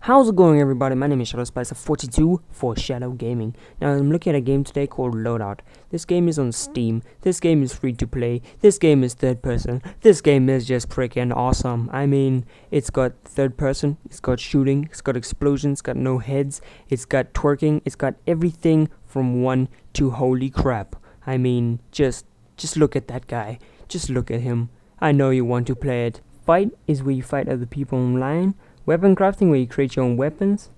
How's it going, everybody? My name is ShadowSpicer42 for Shadow Gaming. Now, I'm looking at a game today called Loadout. This game is on Steam. This game is free to play. This game is third person. This game is just freaking awesome. I mean, it's got third person, it's got shooting, it's got explosions, it's got no heads, it's got twerking, it's got everything from 1 to holy crap. I mean, just look at that guy. Just look at him. I know you want to play it. Fight is where you fight other people online. Weapon crafting, where you create your own weapons.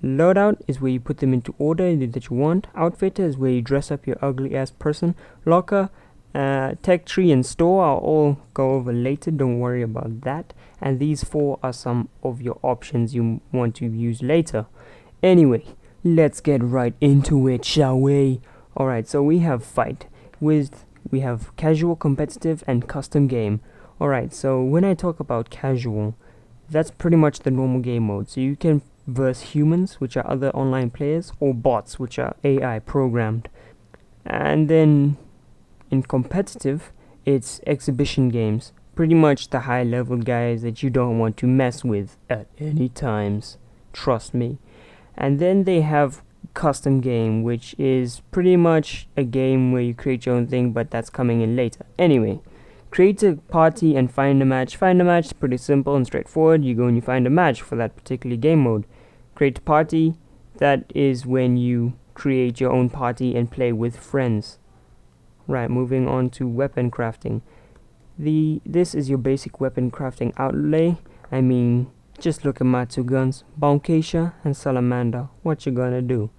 Loadout is where you put them into order that you want. Outfitter is where you dress up your ugly ass person. Locker, tech tree, and store I'll all go over later, don't worry about that. And these 4 are some of your options you want to use later. Anyway, let's get right into it, shall we? Alright, so we have fight. We have casual, competitive, and custom game. Alright, so when I talk about casual, that's pretty much the normal game mode. So you can verse humans, which are other online players, or bots, which are AI programmed. And then in competitive, it's exhibition games. Pretty much the high level guys that you don't want to mess with at any times. Trust me. And then they have custom game, which is pretty much a game where you create your own thing, but that's coming in later. Anyway. Create a party and find a match. Find a match is pretty simple and straightforward. You go and you find a match for that particular game mode. Create a party, that is when you create your own party and play with friends. Right, moving on to weapon crafting. This is your basic weapon crafting outlay. I mean, just look at my 2 guns, Bonkeisha and Salamander. What you gonna do?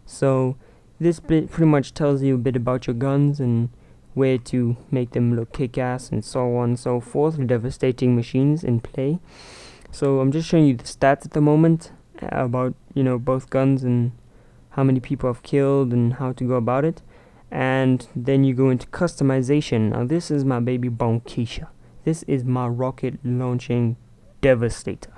So this bit pretty much tells you a bit about your guns and where to make them look kick-ass and so on and so forth. Devastating machines in play. So I'm just showing you the stats at the moment about, both guns and how many people I've killed and how to go about it. And then you go into customization. Now this is my baby Bonkeisha. This is my rocket launching devastator.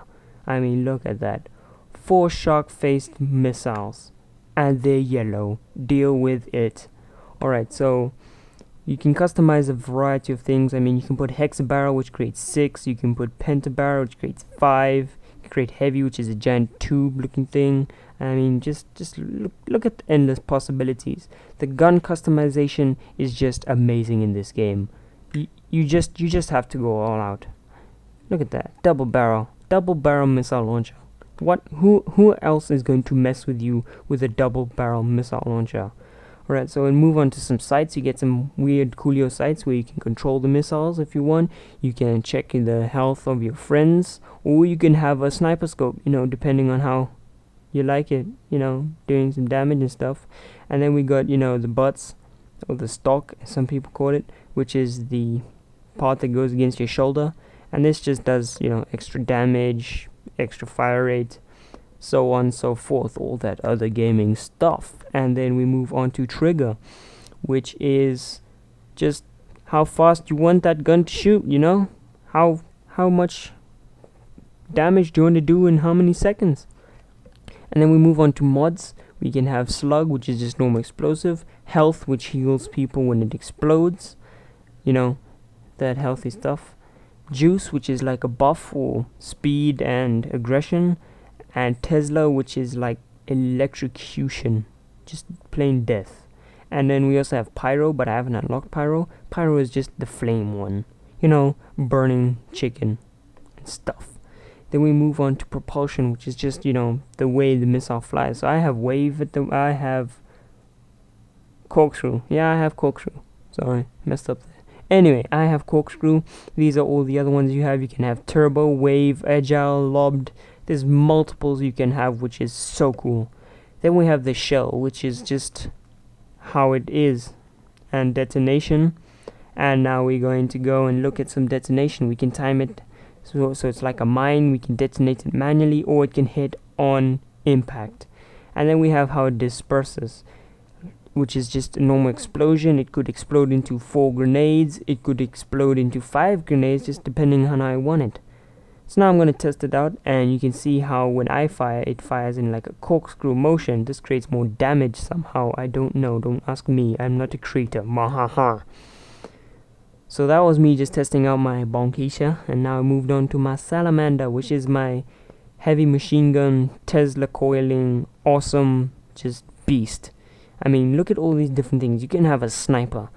I mean, look at that. 4 shark-faced missiles. And they're yellow. Deal with it. Alright, so you can customize a variety of things. I mean, you can put hexabarrel, which creates 6. You can put pentabarrel, which creates 5. You can create heavy, which is a giant tube-looking thing. I mean, just look at the endless possibilities. The gun customization is just amazing in this game. You just have to go all out. Look at that, double barrel missile launcher. Who else is going to mess with you with a double barrel missile launcher? Alright, so we'll move on to some sights. You get some weird coolio sights where you can control the missiles if you want. You can check the health of your friends, or you can have a sniper scope, depending on how you like it, doing some damage and stuff. And then we got, the butts, or the stock, as some people call it, which is the part that goes against your shoulder. And this just does, extra damage, extra fire rate, so on and so forth, all that other gaming stuff. And then we move on to trigger, which is just how fast you want that gun to shoot, how much damage do you want to do in how many seconds. And then we move on to mods. We can have slug, which is just normal explosive, health, which heals people when it explodes, that healthy stuff, juice, which is like a buff for speed and aggression, and Tesla, which is like electrocution, just plain death. And then we also have pyro, but I haven't unlocked pyro. Pyro is just the flame one, burning chicken and stuff. Then we move on to propulsion, which is just, the way the missile flies. So I have wave I have corkscrew. Yeah, I have corkscrew. Sorry, messed up there. Anyway, I have corkscrew. These are all the other ones you have. You can have turbo, wave, agile, lobbed. There's multiples you can have, which is so cool. Then we have the shell, which is just how it is, and detonation. And now we're going to go and look at some detonation. We can time it, so it's like a mine. We can detonate it manually, or it can hit on impact. And then we have how it disperses, which is just a normal explosion. It could explode into 4 grenades. It could explode into 5 grenades, just depending on how I want it. So now I'm going to test it out, and you can see how when I fire, it fires in like a corkscrew motion. This creates more damage somehow. I don't know. Don't ask me. I'm not a creator. Mahaha. So that was me just testing out my Bonkeisha, and now I moved on to my Salamander, which is my heavy machine gun, Tesla coiling, awesome, just beast. I mean, look at all these different things. You can have a sniper.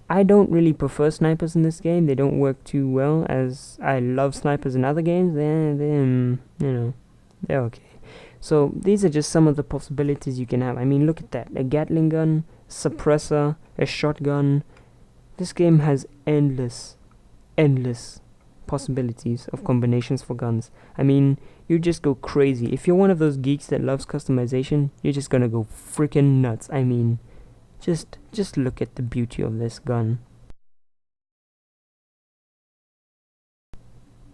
I don't really prefer snipers in this game. They don't work too well, as I love snipers in other games. They're okay. So these are just some of the possibilities you can have. I mean, look at that. A Gatling gun, suppressor, a shotgun. This game has endless possibilities of combinations for guns. I mean, you just go crazy. If you're one of those geeks that loves customization, you're just gonna go freaking nuts. I mean, just look at the beauty of this gun.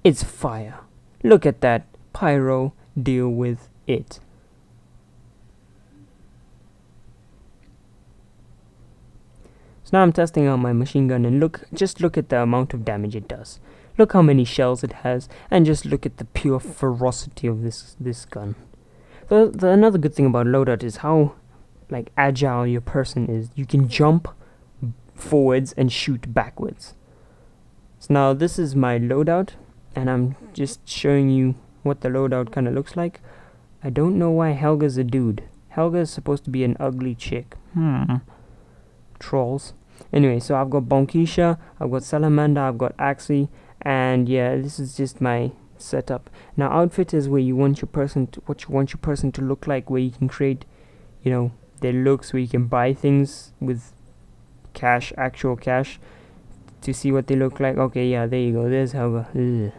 It's fire. Look at that. Pyro, deal with it. So now I'm testing out my machine gun, and just look at the amount of damage it does. Look how many shells it has, and just look at the pure ferocity of this gun. Another good thing about Loadout is how agile your person is. You can jump forwards and shoot backwards. So now this is my Loadout, and I'm just showing you what the Loadout kind of looks like. I don't know why Helga's a dude. Helga is supposed to be an ugly chick. Trolls. Anyway, so I've got Bonkisha, I've got Salamander, I've got Axie, and yeah, this is just my setup. Now outfit is where you want your person to look like, where you can create, their looks, where you can buy things with cash, actual cash, to see what they look like. Okay, yeah, there you go. There's Helga. Ugh.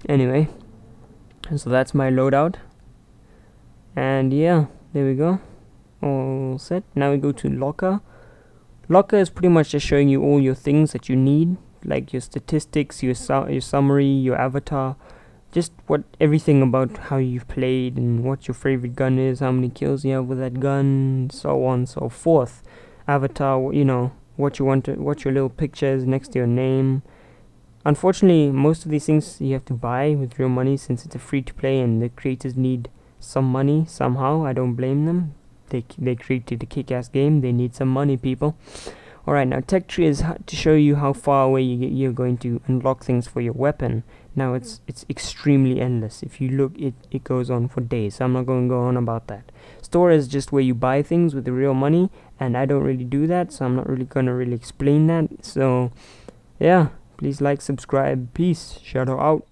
Anyway, so that's my Loadout, and yeah, there we go. All set. Now we go to Locker. Locker is pretty much just showing you all your things that you need, like your statistics, your summary, your avatar, just everything about how you've played and what your favorite gun is, how many kills you have with that gun, so on and so forth. Avatar, what your little picture is next to your name. Unfortunately, most of these things you have to buy with real money, since it's a free to play and the creators need some money somehow. I don't blame them. They created a kick-ass game. They need some money, people. Alright, now tech tree is to show you how far away you're going to unlock things for your weapon. Now it's extremely endless. If you look, it goes on for days. So I'm not going to go on about that. Store is just where you buy things with the real money, and I don't really do that, so I'm not really going to explain that. So yeah, please like, subscribe, peace, Shadow out.